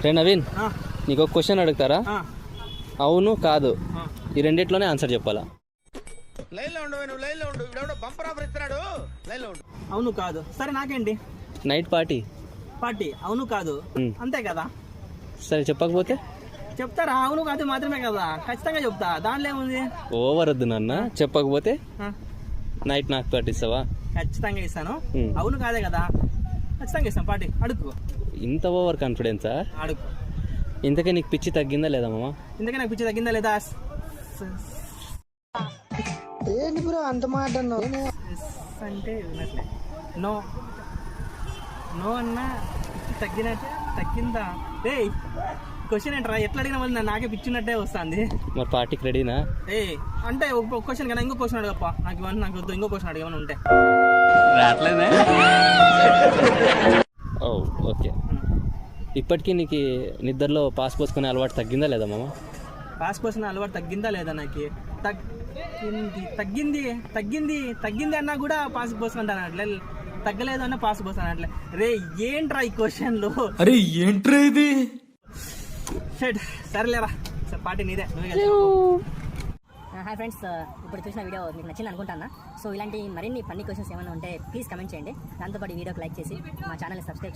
రే నవీన్, నీకు ఒక క్వశ్చన్ అడుగుతారా? అవును కాదు ఈ రెండిట్లోనే ఆన్సర్ చెప్పాలా? అవును కాదు. సరే నాకేంటి? Night party. పార్టీ అవును కాదు అంతే కదా. సరే చెప్పకపోతే చెప్తారా? అవును కాదు మాత్రమే కదా, ఖచ్చితంగా చెప్తా. దాంట్లో ఏముంది? ఓవర్ వద్దు నాన్న. చెప్పకపోతే నైట్ నాకు పార్టీ ఇస్తావా? ఖచ్చితంగా ఇస్తాను. అవును కాదే కదా, ఖచ్చితంగా ఇస్తాను పార్టీ. అడుగు. ఇంత ఓవర్ కాన్ఫిడెన్సా? అడుగు. ఇంతకే నీకు పిచ్చి తగ్గిందా లేదా మామ? ఇంతకే నాకు పిచ్చి తగ్గిందా లేదా? ఏంటి బ్రో అంత మాట అంటే వినట్లే. నో నో అన్నా తగ్గినట్టే. తగ్గిందా? ఏ క్వశ్చన్ ఏంట్రా? ఎట్లా అడిగిన వాళ్ళు నాకే పిచ్చినట్టే వస్తుంది. మరి పార్టీకి రెడీనా? ఏ అంటే ఒక క్వశ్చన్ కదా, ఇంకో క్వశ్చన్ అడగప్ప. నాకు ఇవన్నీ నాకు వద్దు, ఇంకో క్వశ్చన్ అడిగేమని ఉంటే. ఓ ఓకే. ఇప్పటికీ నీకు నిద్రలో పాస్ పోసుకునే అలవాటు తగ్గిందా లేదా మామ? పాస్ పోసిన అలవాటు తగ్గిందా లేదా? నాకు తగ్గింది తగ్గింది తగ్గింది అన్నా కూడా పాస్ పోసుకుంటాను అట్లే, తగ్గలేదు అన్న పాస్ పోస్తాను అట్లే. రే ఏంట్రా ఈ క్వశ్చన్లు? అరే ఏంట్రా ఇది? షట్ సరేలేరా, పార్టీ నీదే. హాయ్ ఫ్రెండ్స్, ఇప్పుడు చూసిన వీడియో మీకు నచ్చింది అనుకుంటాను. సో ఇలాంటి మరిన్ని ఫన్నీ క్వశ్చన్స్ ఏమైనా ఉంటే ప్లీజ్ కమెంట్ చేయండి. దాంతోపాటు ఈ వీడియోకి లైక్ చేసి మా ఛానల్ని సబ్స్క్రైబ్ చేయండి.